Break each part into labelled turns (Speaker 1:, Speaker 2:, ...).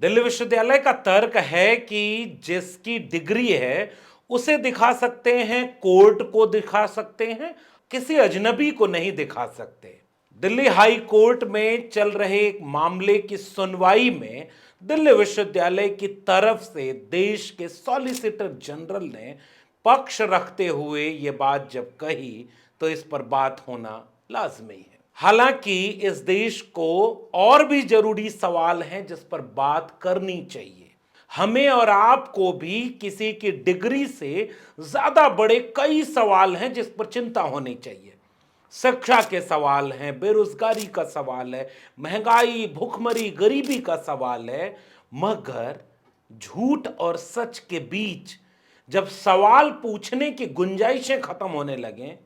Speaker 1: दिल्ली विश्वविद्यालय का तर्क है कि जिसकी डिग्री है उसे दिखा सकते हैं, कोर्ट को दिखा सकते हैं, किसी अजनबी को नहीं दिखा सकते। दिल्ली हाई कोर्ट में चल रहे एक मामले की सुनवाई में दिल्ली विश्वविद्यालय की तरफ से देश के सॉलिसिटर जनरल ने पक्ष रखते हुए ये बात जब कही तो इस पर बात होना लाजमी है। हालांकि इस देश को और भी जरूरी सवाल हैं जिस पर बात करनी चाहिए। हमें और आपको भी किसी की डिग्री से ज्यादा बड़े कई सवाल हैं जिस पर चिंता होनी चाहिए। शिक्षा के सवाल हैं, बेरोजगारी का सवाल है, महंगाई, भूखमरी, गरीबी का सवाल है। मगर झूठ और सच के बीच जब सवाल पूछने की गुंजाइशें खत्म होने लगें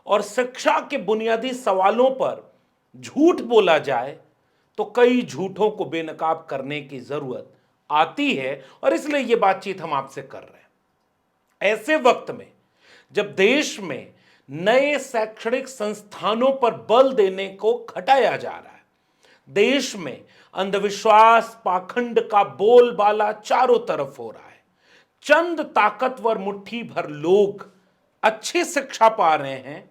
Speaker 1: और शिक्षा के बुनियादी सवालों पर झूठ बोला जाए तो कई झूठों को बेनकाब करने की जरूरत आती है। और इसलिए यह बातचीत हम आपसे कर रहे हैं ऐसे वक्त में जब देश में नए शैक्षणिक संस्थानों पर बल देने को घटाया जा रहा है। देश में अंधविश्वास, पाखंड का बोलबाला चारों तरफ हो रहा है। चंद ताकतवर मुट्ठी भर लोग अच्छी शिक्षा पा रहे हैं,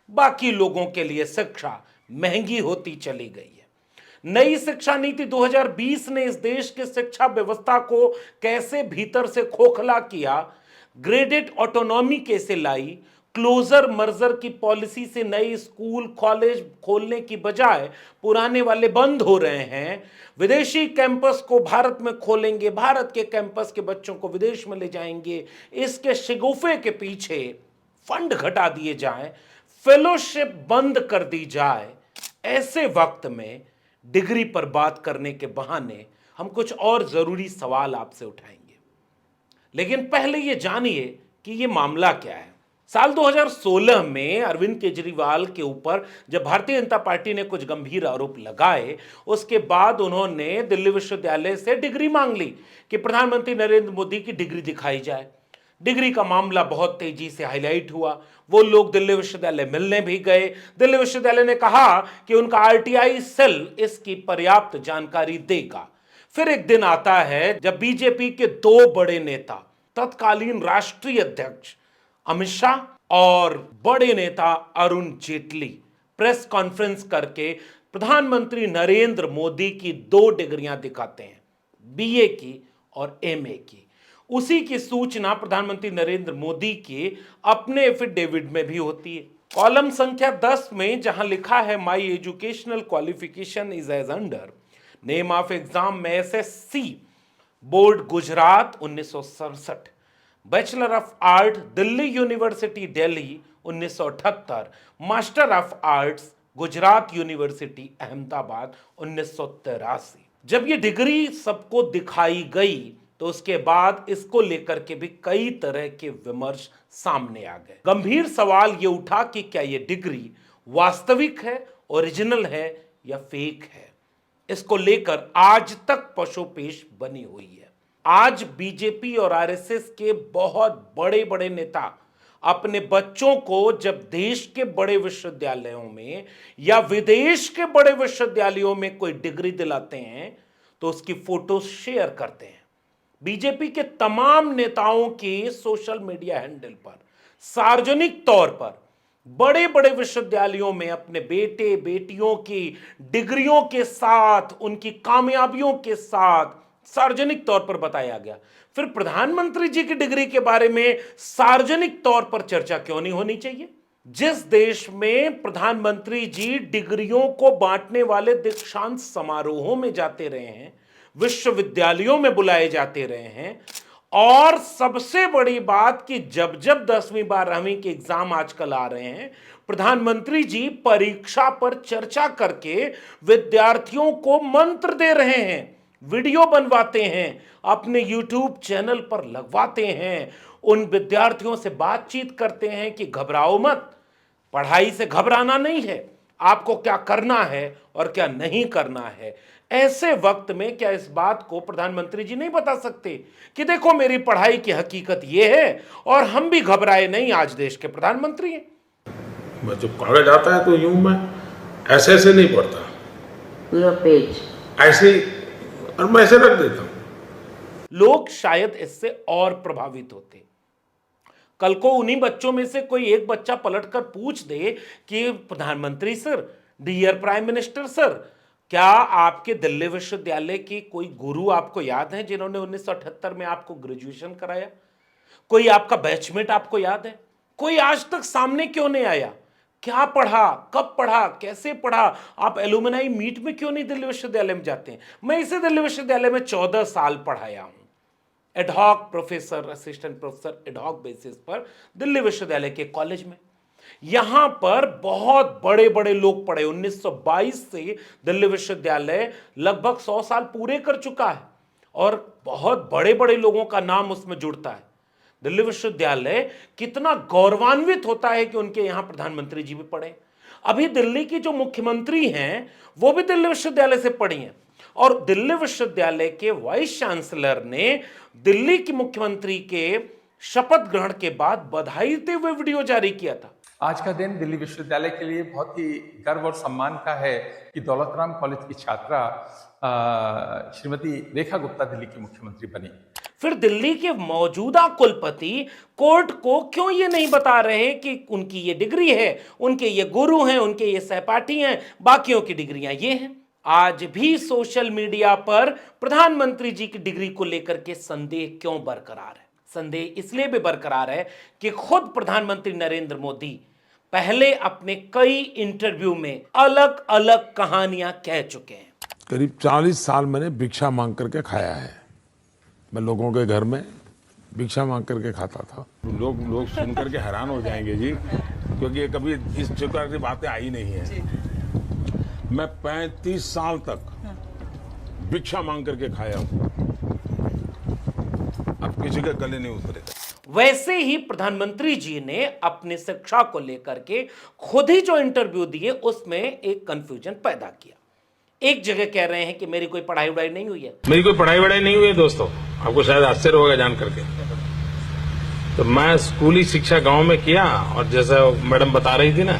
Speaker 1: बाकी लोगों के लिए शिक्षा महंगी होती चली गई है। नई शिक्षा नीति 2020 ने इस देश की शिक्षा व्यवस्था को कैसे भीतर से खोखला किया, ग्रेडेड ऑटोनॉमी कैसे लाई, क्लोजर मर्जर की पॉलिसी से नए स्कूल कॉलेज खोलने की बजाय पुराने वाले बंद हो रहे हैं, विदेशी कैंपस को भारत में खोलेंगे, भारत के कैंपस के बच्चों को विदेश में ले जाएंगे, इसके शिगुफे के पीछे फंड घटा दिए जाएं, फेलोशिप बंद कर दी जाए। ऐसे वक्त में डिग्री पर बात करने के बहाने हम कुछ और जरूरी सवाल आपसे उठाएंगे। लेकिन पहले यह जानिए कि यह मामला क्या है। साल 2016 में अरविंद केजरीवाल के ऊपर जब भारतीय जनता पार्टी ने कुछ गंभीर आरोप लगाए, उसके बाद उन्होंने दिल्ली विश्वविद्यालय से डिग्री मांग ली कि प्रधानमंत्री नरेंद्र मोदी की डिग्री दिखाई जाए। डिग्री का मामला बहुत तेजी से हाईलाइट हुआ। वो लोग दिल्ली विश्वविद्यालय मिलने भी गए। दिल्ली विश्वविद्यालय ने कहा कि उनका आरटीआई सेल इसकी पर्याप्त जानकारी देगा। फिर एक दिन आता है जब बीजेपी के दो बड़े नेता, तत्कालीन राष्ट्रीय अध्यक्ष अमित शाह और बड़े नेता अरुण जेटली, प्रेस कॉन्फ्रेंस करके प्रधानमंत्री नरेंद्र मोदी की दो डिग्रियां दिखाते हैं, बीए की और एमए की। उसी की सूचना प्रधानमंत्री नरेंद्र मोदी के अपने एफिडेविट में भी होती है। कॉलम संख्या 10 में जहां लिखा है my educational qualification is as under, name of exam में SSC board Gujarat 1967, bachelor of art Delhi university Delhi 1978, master of arts Gujarat university Ahmedabad 1983। जब ये डिग्री सबको दिखाई गई तो उसके बाद इसको लेकर के भी कई तरह के विमर्श सामने आ गए। गंभीर सवाल ये उठा कि क्या ये डिग्री वास्तविक है, ओरिजिनल है या फेक है। इसको लेकर आज तक पशोपेश बनी हुई है। आज बीजेपी और आरएसएस के बहुत बड़े बड़े नेता अपने बच्चों को जब देश के बड़े विश्वविद्यालयों में या विदेश के बड़े विश्वविद्यालयों में कोई डिग्री दिलाते हैं तो उसकी फोटो शेयर करते हैं। बीजेपी के तमाम नेताओं के सोशल मीडिया हैंडल पर सार्वजनिक तौर पर बड़े बड़े विश्वविद्यालयों में अपने बेटे बेटियों की डिग्रियों के साथ, उनकी कामयाबियों के साथ सार्वजनिक तौर पर बताया गया। फिर प्रधानमंत्री जी की डिग्री के बारे में सार्वजनिक तौर पर चर्चा क्यों नहीं होनी चाहिए? जिस देश में प्रधानमंत्री जी डिग्रियों को बांटने वाले दीक्षांत समारोहों में जाते रहे हैं, विश्वविद्यालयों में बुलाए जाते रहे हैं, और सबसे बड़ी बात कि जब जब 10वीं 12वीं के एग्जाम आजकल आ रहे हैं, प्रधानमंत्री जी परीक्षा पर चर्चा करके विद्यार्थियों को मंत्र दे रहे हैं, वीडियो बनवाते हैं, अपने यूट्यूब चैनल पर लगवाते हैं, उन विद्यार्थियों से बातचीत करते हैं कि घबराओ मत, पढ़ाई से घबराना नहीं है, आपको क्या करना है और क्या नहीं करना है। ऐसे वक्त में क्या इस बात को प्रधानमंत्री जी नहीं बता सकते कि देखो मेरी पढ़ाई की हकीकत यह है और हम भी घबराए नहीं, आज देश के प्रधानमंत्री हैं।
Speaker 2: मैं जब कॉलेज आता है तो यूं मैं ऐसे नहीं पढ़ता,
Speaker 3: पूरा पेज
Speaker 2: ऐसे और मैं ऐसे रख देता हूँ।
Speaker 1: लोग शायद इससे और प्रभावित होते। कल को उन्हीं बच्चों में से कोई एक बच्चा पलटकर पूछ दे कि प्रधानमंत्री sir, dear prime minister sir, क्या आपके दिल्ली विश्वविद्यालय की कोई गुरु आपको याद है जिन्होंने 1978 में आपको ग्रेजुएशन कराया? कोई आपका बैचमेट आपको याद है? कोई आज तक सामने क्यों नहीं आया? क्या पढ़ा, कब पढ़ा, कैसे पढ़ा? आप एलुमनाई मीट में क्यों नहीं दिल्ली विश्वविद्यालय में जाते हैं? मैं इसे दिल्ली विश्वविद्यालय में 14 साल पढ़ाया हूं, ad hoc professor, assistant professor ad hoc basis पर दिल्ली विश्वविद्यालय के कॉलेज में। यहां पर बहुत बड़े बड़े लोग पढ़े। 1922 से दिल्ली विश्वविद्यालय लगभग 100 साल पूरे कर चुका है और बहुत बड़े बड़े लोगों का नाम उसमें जुड़ता है। दिल्ली विश्वविद्यालय कितना गौरवान्वित होता है कि उनके यहां प्रधानमंत्री जी भी पढ़े। अभी दिल्ली की जो मुख्यमंत्री हैं वो भी दिल्ली विश्वविद्यालय से पढ़ी हैं और दिल्ली विश्वविद्यालय के वाइस चांसलर ने दिल्ली की मुख्यमंत्री के शपथ ग्रहण के बाद बधाई देते हुए वीडियो जारी किया था।
Speaker 3: आज का दिन दिल्ली विश्वविद्यालय के लिए बहुत ही गर्व और सम्मान का है कि दौलत राम कॉलेज की छात्रा श्रीमती रेखा गुप्ता दिल्ली की मुख्यमंत्री बनी।
Speaker 1: फिर दिल्ली के मौजूदा कुलपति कोर्ट को क्यों ये नहीं बता रहे कि उनकी ये डिग्री है, उनके ये गुरु हैं, उनके ये सहपाठी हैं, बाकियों की डिग्रियां ये हैं? आज भी सोशल मीडिया पर प्रधानमंत्री जी की डिग्री को लेकर के संदेह क्यों बरकरार है? संदेह इसलिए भी बरकरार है कि खुद प्रधानमंत्री नरेंद्र मोदी पहले अपने कई इंटरव्यू में अलग अलग कहानियां कह चुके हैं।
Speaker 2: करीब 40 साल मैंने भिक्षा मांग करके खाया है। मैं लोगों के घर में भिक्षा मांग करके खाता था। लोग सुन करके हैरान हो जाएंगे जी, क्योंकि कभी इस प्रकार की बातें आई नहीं है। मैं 35 साल तक भिक्षा मांग करके खाया हूँ, अब किसी के गले नहीं उतरे।
Speaker 1: वैसे ही प्रधानमंत्री जी ने अपनी शिक्षा को लेकर के खुद ही जो इंटरव्यू दिए उसमें एक कंफ्यूजन पैदा किया। एक जगह कह रहे हैं कि मेरी कोई पढ़ाई वढ़ाई नहीं हुई है।
Speaker 2: मेरी कोई पढ़ाई वढ़ाई नहीं हुई है दोस्तों, आपको शायद आश्चर्य होगा जान करके। तो मैं स्कूली शिक्षा गांव में किया और जैसा मैडम बता रही थी ना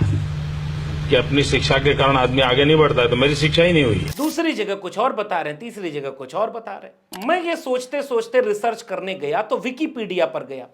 Speaker 2: कि अपनी शिक्षा के कारण आदमी आगे नहीं बढ़ता है, तो मेरी शिक्षा ही नहीं हुई है।
Speaker 1: दूसरी जगह कुछ और बता रहे हैं, तीसरी जगह कुछ और बता रहे हैं। मैं ये सोचते सोचते रिसर्च करने गया तो विकिपीडिया पर गया।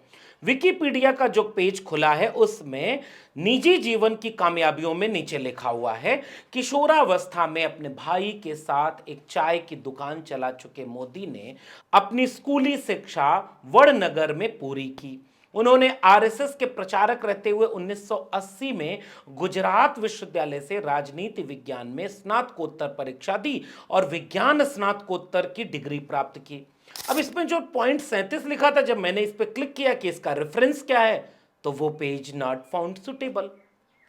Speaker 1: विकिपीडिया का जो पेज खुला है उसमें निजी जीवन की कामयाबियों में नीचे लिखा हुआ है, किशोरावस्था में अपने भाई के साथ एक चाय की दुकान चला चुके मोदी ने अपनी स्कूली शिक्षा वड़नगर में पूरी की। उन्होंने आरएसएस के प्रचारक रहते हुए 1980 में गुजरात विश्वविद्यालय से राजनीति विज्ञान में स्नातकोत्तर परीक्षा दी और विज्ञान स्नातकोत्तर की डिग्री प्राप्त की। अब इसमें जो पॉइंट 37 लिखा था, जब मैंने इस पर क्लिक किया कि इसका रेफरेंस क्या है, तो वो पेज नॉट फाउंड सुटेबल,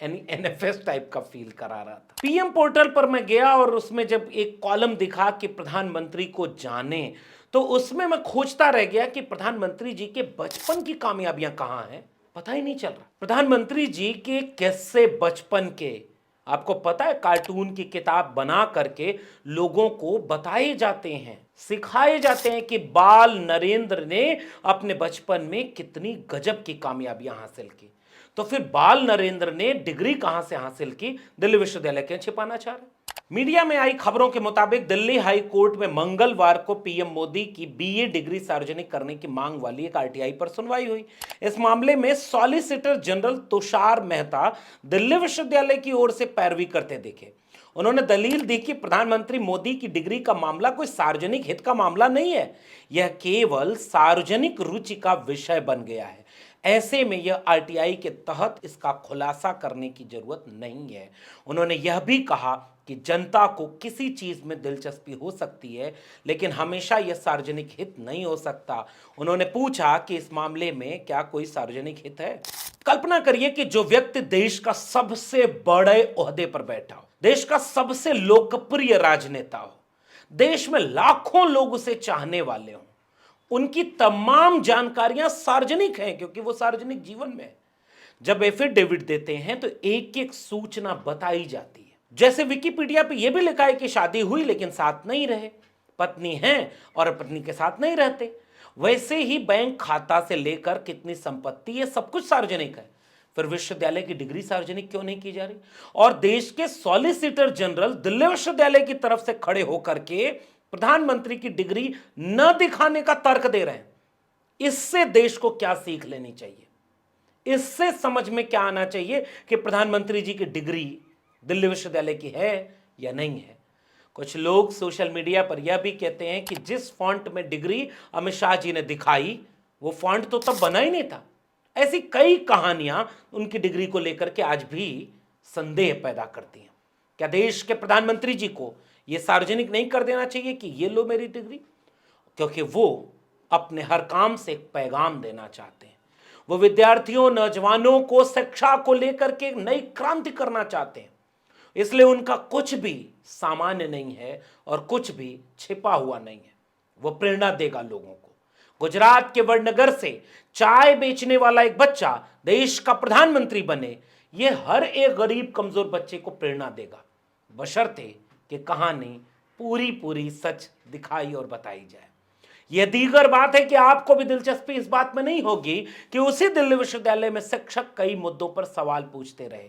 Speaker 1: यानी एनएफएस टाइप का फील करा रहा था। पीएम पोर्टल पर मैं गया और उसमें जब एक कॉलम दिखा कि प्रधानमंत्री को जाने, तो उसमें मैं खोजता रह गया कि प्रधानमंत्री जी के बचपन की कामयाबियां कहां हैं, पता ही नहीं चल रहा। प्रधानमंत्री जी के किस्से बचपन के, आपको पता है, कार्टून की किताब बना करके लोगों को बताए जाते हैं, सिखाए जाते हैं कि बाल नरेंद्र ने अपने बचपन में कितनी गजब की कामयाबियां हासिल की। तो फिर बाल नरेंद्र ने डिग्री कहां से हासिल की, दिल्ली विश्वविद्यालय के छिपाना चाह रहे। मीडिया में आई खबरों के मुताबिक दिल्ली हाई कोर्ट में मंगलवार को पीएम मोदी की बीए डिग्री सार्वजनिक करने की मांग वाली एक आरटीआई पर सुनवाई हुई। इस मामले में सॉलिसिटर जनरल तुषार मेहता दिल्ली विश्वविद्यालय की ओर से पैरवी करते दिखे। उन्होंने दलील दी कि प्रधानमंत्री मोदी की डिग्री का मामला कोई सार्वजनिक हित का मामला नहीं है, यह केवल सार्वजनिक रुचि का विषय बन गया है। ऐसे में यह आरटीआई के तहत इसका खुलासा करने की जरूरत नहीं है। उन्होंने यह भी कहा कि जनता को किसी चीज में दिलचस्पी हो सकती है, लेकिन हमेशा यह सार्वजनिक हित नहीं हो सकता। उन्होंने पूछा कि इस मामले में क्या कोई सार्वजनिक हित है। कल्पना करिए कि जो व्यक्ति देश का सबसे बड़े ओहदे पर बैठा हो, देश का सबसे लोकप्रिय राजनेता हो, देश में लाखों लोग उसे चाहने वाले हों, उनकी तमाम जानकारियां सार्वजनिक हैं क्योंकि वो सार्वजनिक जीवन में है। जब एफिडेविट देते हैं तो एक एक सूचना बताई जाती है। जैसे विकिपीडिया पे यह भी लिखा है कि शादी हुई लेकिन साथ नहीं रहे, पत्नी है और पत्नी के साथ नहीं रहते, वैसे ही बैंक खाता से लेकर कितनी संपत्ति है सब कुछ सार्वजनिक है। फिर विश्वविद्यालय की डिग्री सार्वजनिक क्यों नहीं की जा रही? और देश के सॉलिसिटर जनरल दिल्ली विश्वविद्यालय की तरफ से खड़े होकर के प्रधानमंत्री की डिग्री न दिखाने का तर्क दे रहे हैं। इससे देश को क्या सीख लेनी चाहिए, इससे समझ में क्या आना चाहिए कि प्रधानमंत्री जी की डिग्री दिल्ली विश्वविद्यालय की है या नहीं है। कुछ लोग सोशल मीडिया पर यह भी कहते हैं कि जिस फॉन्ट में डिग्री अमित शाह जी ने दिखाई वो फॉन्ट तो तब बना ही नहीं था। ऐसी कई कहानियां उनकी डिग्री को लेकर के आज भी संदेह पैदा करती हैं। क्या देश के प्रधानमंत्री जी को यह सार्वजनिक नहीं कर देना चाहिए कि ये लो मेरी डिग्री, क्योंकि वो अपने हर काम से एक पैगाम देना चाहते हैं। वो विद्यार्थियों, नौजवानों को शिक्षा को लेकर के नई क्रांति करना चाहते हैं। इसलिए उनका कुछ भी सामान्य नहीं है और कुछ भी छिपा हुआ नहीं है। वो प्रेरणा देगा लोगों को। गुजरात के वडनगर से चाय बेचने वाला एक बच्चा देश का प्रधानमंत्री बने, ये हर एक गरीब कमजोर बच्चे को प्रेरणा देगा, बशर्ते कि कहानी पूरी पूरी सच दिखाई और बताई जाए। यह दीगर बात है कि आपको भी दिलचस्पी इस बात में नहीं होगी कि उसी दिल्ली विश्वविद्यालय में शिक्षक कई मुद्दों पर सवाल पूछते रहे,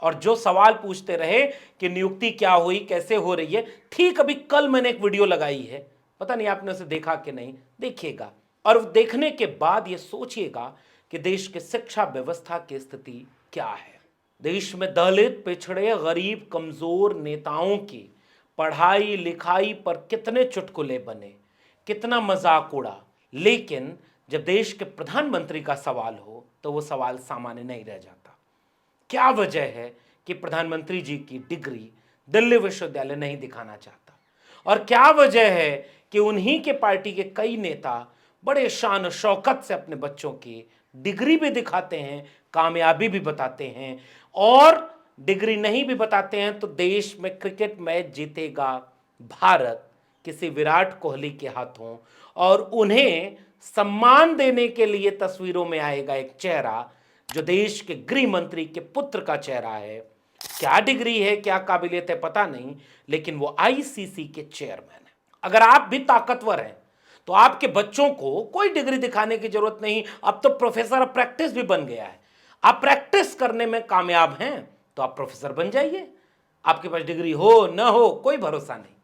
Speaker 1: और जो सवाल पूछते रहे कि नियुक्ति क्या हुई, कैसे हो रही है। ठीक अभी कल मैंने एक वीडियो लगाई है, पता नहीं आपने उसे देखा कि नहीं, देखिएगा और देखने के बाद ये सोचिएगा कि देश की शिक्षा व्यवस्था की स्थिति क्या है। देश में दलित, पिछड़े, गरीब, कमजोर नेताओं की पढ़ाई लिखाई पर कितने चुटकुले बने, कितना मजाक उड़ा, लेकिन जब देश के प्रधानमंत्री का सवाल हो तो वो सवाल सामान्य नहीं रह जाता। क्या वजह है कि प्रधानमंत्री जी की डिग्री दिल्ली विश्वविद्यालय नहीं दिखाना चाहता, और क्या वजह है कि उन्हीं के पार्टी के कई नेता बड़े शान शौकत से अपने बच्चों की डिग्री भी दिखाते हैं, कामयाबी भी बताते हैं, और डिग्री नहीं भी बताते हैं तो देश में क्रिकेट मैच जीतेगा भारत किसी विराट कोहली के हाथों, और उन्हें सम्मान देने के लिए तस्वीरों में आएगा एक चेहरा जो देश के गृह मंत्री के पुत्र का चेहरा है। क्या डिग्री है, क्या काबिलियत है पता नहीं, लेकिन वो आईसीसी के चेयरमैन है। अगर आप भी ताकतवर हैं तो आपके बच्चों को कोई डिग्री दिखाने की जरूरत नहीं। अब तो प्रोफेसर ऑफ प्रैक्टिस भी बन गया है। आप प्रैक्टिस करने में कामयाब हैं तो आप प्रोफेसर बन जाइए। आपके पास डिग्री हो न हो कोई भरोसा नहीं,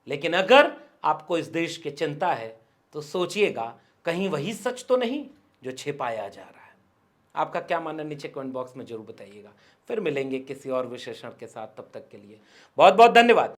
Speaker 1: लेकिन अगर आपको इस देश की चिंता है तो सोचिएगा कहीं वही सच तो नहीं जो छिपाया जा रहा है। आपका क्या मानना नीचे कमेंट बॉक्स में जरूर बताइएगा। फिर मिलेंगे किसी और विशेषण के साथ, तब तक के लिए बहुत बहुत धन्यवाद।